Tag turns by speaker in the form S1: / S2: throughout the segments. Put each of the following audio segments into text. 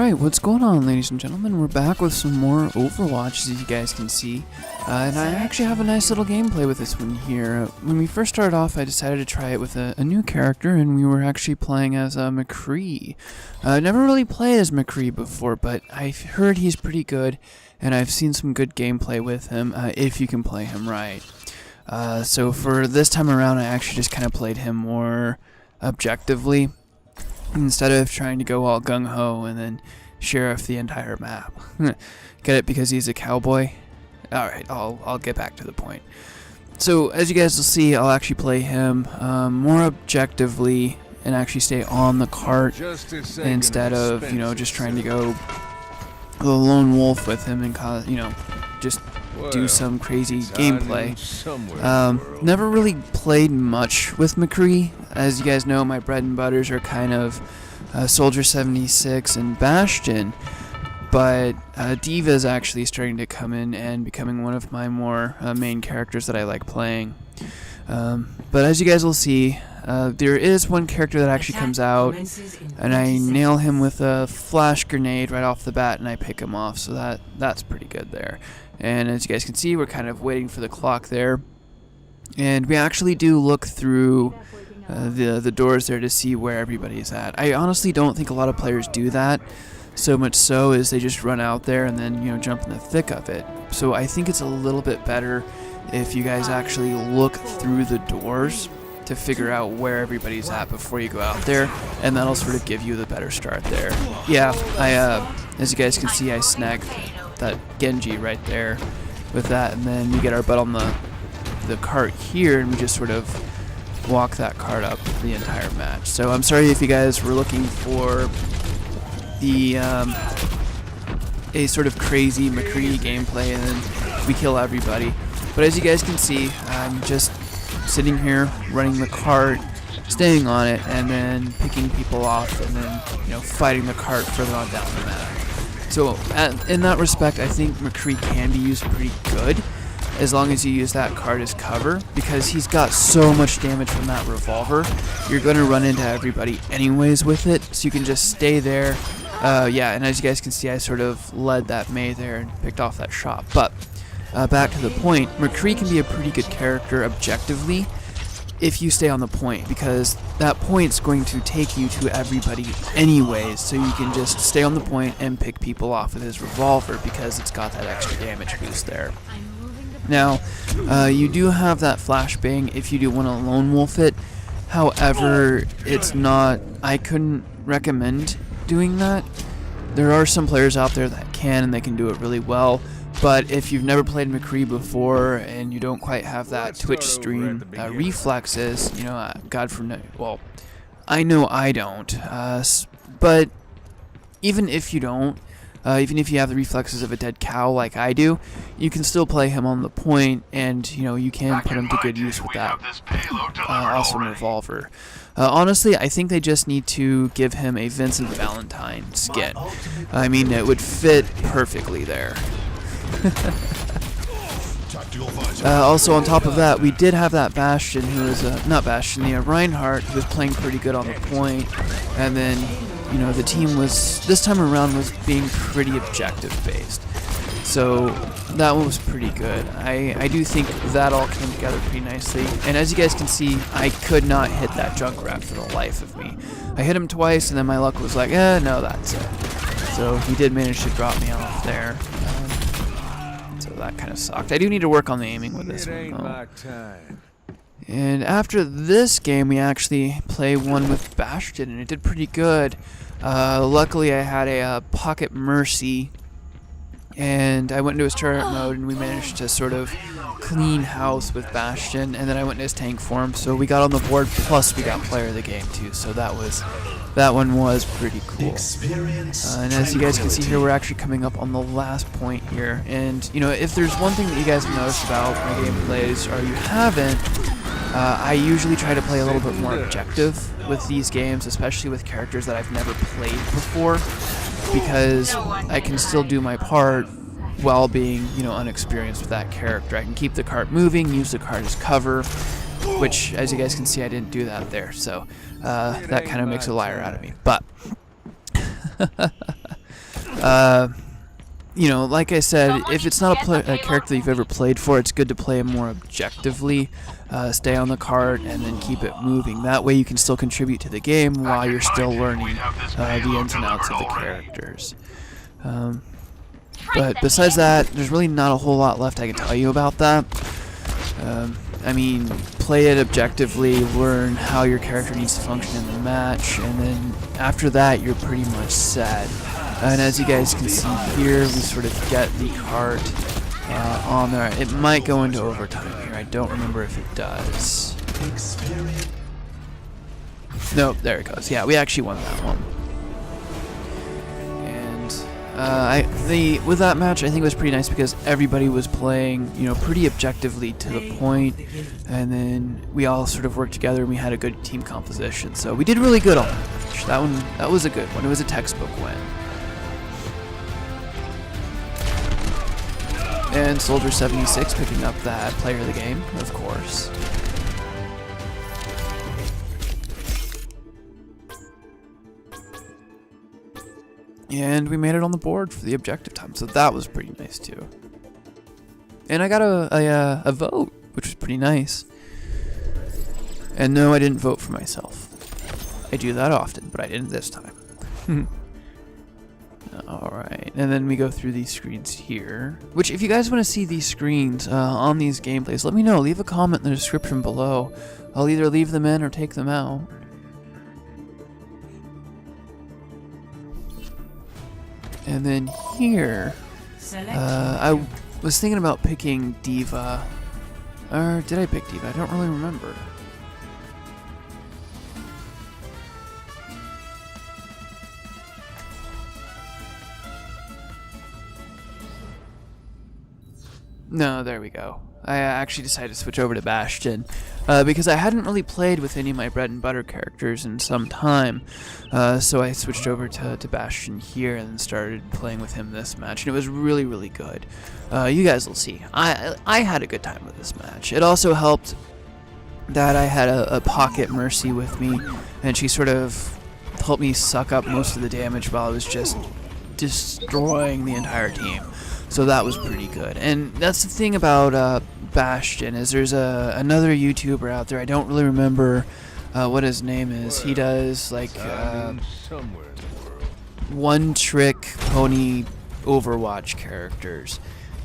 S1: Alright, what's going on, ladies and gentlemen? We're back with some more Overwatch, as you guys can see. And I actually have a nice little gameplay with this one here. When we first started off, I decided to try it with a new character, and we were actually playing as McCree. Never really played as McCree before, but I've heard he's pretty good, and I've seen some good gameplay with him, if you can play him right. So for this time around, I actually just kind of played him more objectively, instead of trying to go all gung-ho and then sheriff the entire map. Get it? Because he's a cowboy? Alright, I'll get back to the point. So, as you guys will see, I'll actually play him more objectively and actually stay on the cart instead of, just trying to go the lone wolf with him and cause, just do some crazy gameplay. Never really played much with McCree. As you guys know, my bread and butters are kind of Soldier 76 and Bastion, but D.Va is actually starting to come in and becoming one of my more main characters that I like playing. But as you guys will see, there is one character that actually comes out, and I nail him with a flash grenade right off the bat, and I pick him off, so that's pretty good there. And as you guys can see, we're kind of waiting for the clock there, and we actually do look through the doors there to see where everybody's at. I honestly don't think a lot of players do that, so much so is they just run out there and then jump in the thick of it. So I think it's a little bit better if you guys actually look through the doors to figure out where everybody's at before you go out there, and that'll sort of give you the better start there. Yeah, as you guys can see, I snagged that Genji right there with that, and then we get our butt on the cart here, and we just sort of walk that cart up the entire match. So I'm sorry if you guys were looking for the a sort of crazy McCree gameplay and then we kill everybody. But as you guys can see, I'm just sitting here running the cart, staying on it, and then picking people off, and then fighting the cart further on down the map. So in that respect, I think McCree can be used pretty good, as long as you use that cart as cover, because he's got so much damage from that revolver. You're going to run into everybody anyways with it, so you can just stay there. Yeah, and as you guys can see, I sort of led that Mei there and picked off that shot. But back to the point, McCree can be a pretty good character objectively if you stay on the point, because that point's going to take you to everybody anyways, so you can just stay on the point and pick people off with his revolver because it's got that extra damage boost there. Now, you do have that flashbang if you do want to lone wolf it. However, it's not, I couldn't recommend doing that. There are some players out there that can, and they can do it really well. But if you've never played McCree before and you don't quite have that Twitch stream reflexes, God forbid, well, I know I don't, but even if you don't, even if you have the reflexes of a dead cow like I do, you can still play him on the point, and you can put him to good use with that awesome revolver. Honestly, I think they just need to give him a Vincent Valentine skin. I mean, it would fit perfectly there. Also, on top of that, we did have that Bastion, who was not Bastion, the Reinhardt, who was playing pretty good on the point, and then the team was this time around was being pretty objective based, so that one was pretty good. I do think that all came together pretty nicely, and as you guys can see, I could not hit that Junkrat for the life of me. I hit him twice, and then my luck was like, no, that's it. So he did manage to drop me off there. So that kind of sucked. I do need to work on the aiming with this one, though. And after this game, we actually play one with Bastion, and it did pretty good. Luckily, I had a Pocket Mercy, and I went into his turret mode, and we managed to sort of clean house with Bastion, and then I went into his tank form, so we got on the board, plus we got player of the game, too, so that one was pretty cool. And as you guys can see here, we're actually coming up on the last point here, and if there's one thing that you guys have noticed about my gameplays, or you haven't, I usually try to play a little bit more objective with these games, especially with characters that I've never played before, because I can still do my part while being, unexperienced with that character. I can keep the cart moving, use the cart as cover, which, as you guys can see, I didn't do that there, so that kind of makes a liar out of me. But You know, like I said, if it's not a character you've ever played for, it's good to play him more objectively. Stay on the cart and then keep it moving. That way you can still contribute to the game while you're still learning the ins and outs of the characters. But besides that, there's really not a whole lot left I can tell you about that. I mean, play it objectively, learn how your character needs to function in the match, and then after that, you're pretty much set. And as you guys can see here, we sort of get the cart on there. It might go into overtime here. I don't remember if it does. Nope, there it goes. Yeah, we actually won that one. With that match, I think it was pretty nice because everybody was playing, you know, pretty objectively to the point, and then we all sort of worked together and we had a good team composition. So we did really good on that match. That was a good one. It was a textbook win. And Soldier 76 picking up that player of the game, of course. And we made it on the board for the objective time, so that was pretty nice too. And I got a vote, which was pretty nice. And no, I didn't vote for myself. I do that often, but I didn't this time. Alright, and then we go through these screens here. Which, if you guys want to see these screens on these gameplays, let me know. Leave a comment in the description below. I'll either leave them in or take them out. And then here, I was thinking about picking Diva. Or did I pick Diva? I don't really remember. No, there we go. I actually decided to switch over to Bastion because I hadn't really played with any of my bread and butter characters in some time. So I switched over to Bastion here and started playing with him this match, and it was really, really good. You guys will see. I had a good time with this match. It also helped that I had a Pocket Mercy with me, and she sort of helped me suck up most of the damage while I was just destroying the entire team. So that was pretty good. And that's the thing about Bastion, is there's another YouTuber out there. I don't really remember what his name is. He does like one-trick pony Overwatch characters.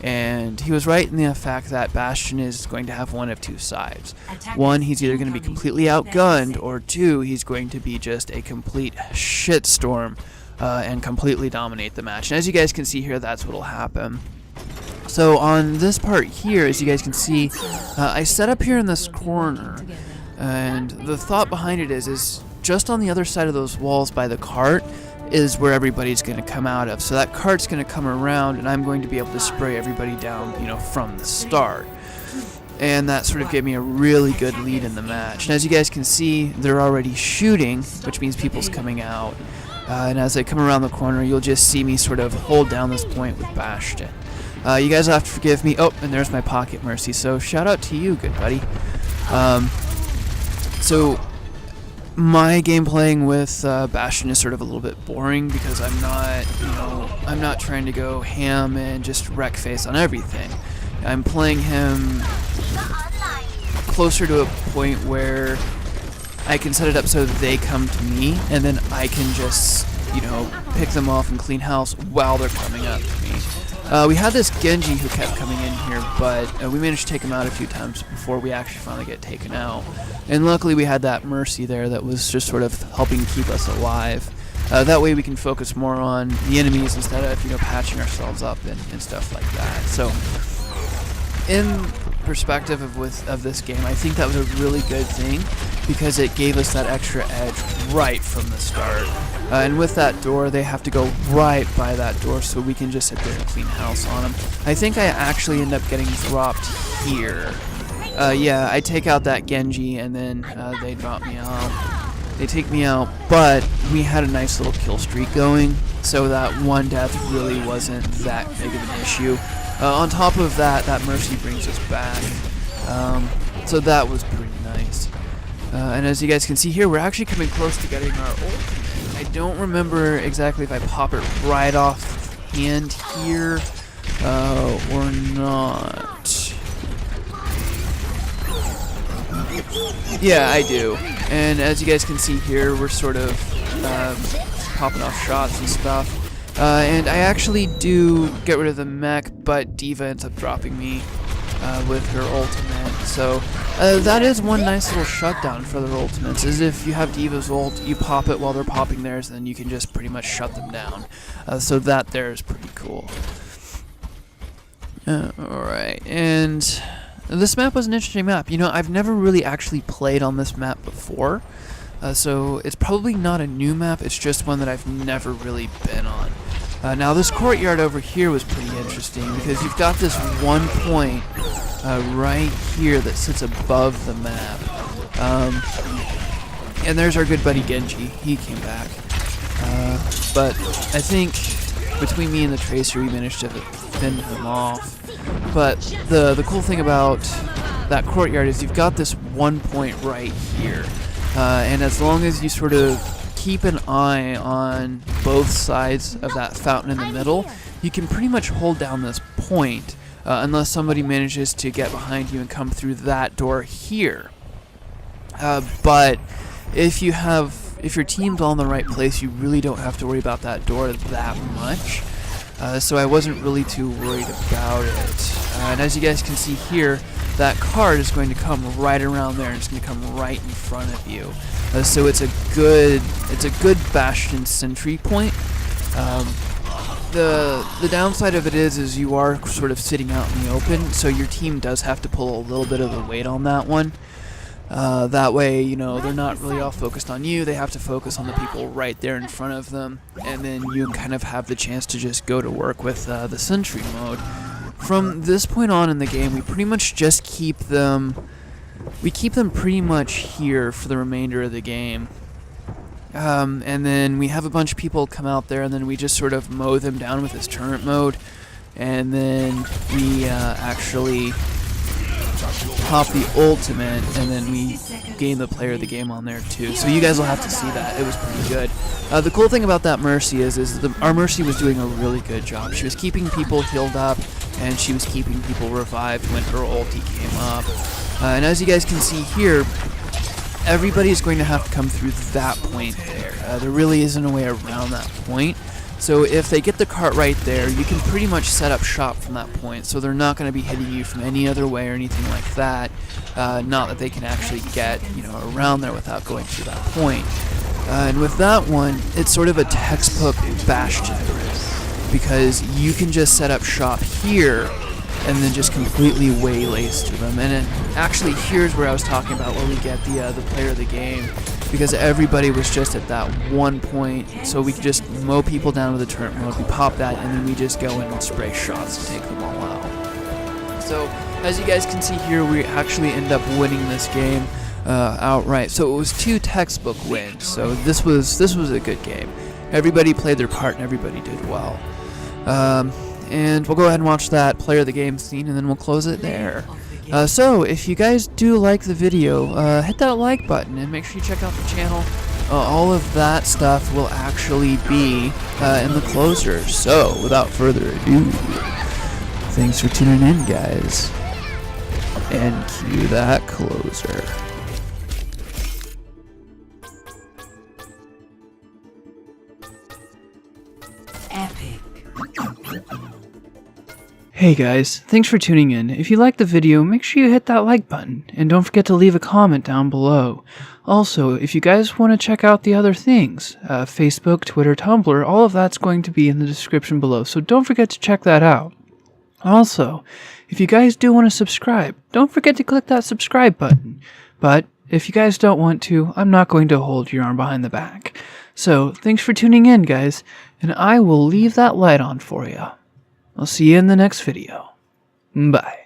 S1: And he was right in the fact that Bastion is going to have one of two sides. One, he's either going to be completely outgunned, or two, he's going to be just a complete shitstorm and completely dominate the match. And as you guys can see here, that's what'll happen. So on this part here, as you guys can see, I set up here in this corner, and the thought behind it is just on the other side of those walls by the cart is where everybody's going to come out of. So that cart's going to come around, and I'm going to be able to spray everybody down, you know, from the start. And that sort of gave me a really good lead in the match. And as you guys can see, they're already shooting, which means people's coming out. And as I come around the corner, you'll just see me sort of hold down this point with Bastion. You guys will have to forgive me. Oh, and there's my Pocket Mercy. So shout out to you, good buddy. So my game playing with Bastion is sort of a little bit boring because I'm not trying to go ham and just wreck face on everything. I'm playing him closer to a point where I can set it up so that they come to me, and then I can just, you know, pick them off and clean house while they're coming up to me. We had this Genji who kept coming in here, but we managed to take him out a few times before we actually finally get taken out. And luckily we had that Mercy there that was just sort of helping keep us alive. That way we can focus more on the enemies instead of, you know, patching ourselves up and stuff like that. So, in perspective of this game, I think that was a really good thing because it gave us that extra edge right from the start. And with that door, they have to go right by that door so we can just sit there and clean house on them. I think I actually end up getting dropped here. Yeah, I take out that Genji and then they drop me out. They take me out, but we had a nice little kill streak going, so that one death really wasn't that big of an issue. On top of that, that Mercy brings us back, so that was pretty nice. And as you guys can see here, we're actually coming close to getting our ult. I don't remember exactly if I pop it right off hand here, or not. Yeah, I do. And as you guys can see here, we're sort of popping off shots and stuff. And I actually do get rid of the mech, but D.Va ends up dropping me with her ultimate. So that is one nice little shutdown for their ultimates, is if you have D.Va's ult, you pop it while they're popping theirs, and then you can just pretty much shut them down. So that there is pretty cool. Alright, and this map was an interesting map. You know, I've never really actually played on this map before. So it's probably not a new map, it's just one that I've never really been on. Now this courtyard over here was pretty interesting because you've got this one point right here that sits above the map. And there's our good buddy Genji, he came back. But I think between me and the Tracer we managed to fend him off. But the cool thing about that courtyard is you've got this one point right here. And as long as you sort of keep an eye on both sides of that fountain in the middle, you can pretty much hold down this point unless somebody manages to get behind you and come through that door here. But if your team's all in the right place, you really don't have to worry about that door that much. So I wasn't really too worried about it. And as you guys can see here, that card is going to come right around there, and it's going to come right in front of you. So it's a good Bastion sentry point. The downside of it is you are sort of sitting out in the open, so your team does have to pull a little bit of the weight on that one. That way, you know, they're not really all focused on you. They have to focus on the people right there in front of them, and then you kind of have the chance to just go to work with the sentry mode. From this point on in the game, we pretty much just keep them pretty much here for the remainder of the game. And then we have a bunch of people come out there, and then we just sort of mow them down with this turret mode, and then we actually pop the ultimate, and then we gain the player of the game on there too. So you guys will have to see that. It was pretty good. The cool thing about that Mercy is our Mercy was doing a really good job. She was keeping people healed up, and she was keeping people revived when her ulti came up. And as you guys can see here, everybody's going to have to come through that point there. There really isn't a way around that point. So if they get the cart right there, you can pretty much set up shop from that point. So they're not going to be hitting you from any other way or anything like that. Not that they can actually get, you know, around there without going through that point. And with that one, it's sort of a textbook Bastion, because you can just set up shop here and then just completely waylays to them. And then actually here's where I was talking about where we get the player of the game, because everybody was just at that one point, so we could just mow people down with the turret mode, we pop that, and then we just go in and spray shots to take them all out. So as you guys can see here, we actually end up winning this game outright. So it was 2 textbook wins, so this was a good game. Everybody played their part and everybody did well. And we'll go ahead and watch that player of the game scene, and then we'll close it there. So if you guys do like the video, hit that like button and make sure you check out the channel. All of that stuff will actually be in the closer. So without further ado, thanks for tuning in, guys, and cue that closer.
S2: Epic.
S1: Hey guys, thanks for tuning in. If you liked the video, make sure you hit that like button, and don't forget to leave a comment down below. Also, if you guys want to check out the other things, Facebook, Twitter, Tumblr, all of that's going to be in the description below, so don't forget to check that out. Also, if you guys do want to subscribe, don't forget to click that subscribe button. But if you guys don't want to, I'm not going to hold your arm behind the back. So, thanks for tuning in, guys, and I will leave that light on for you. I'll see you in the next video. Bye.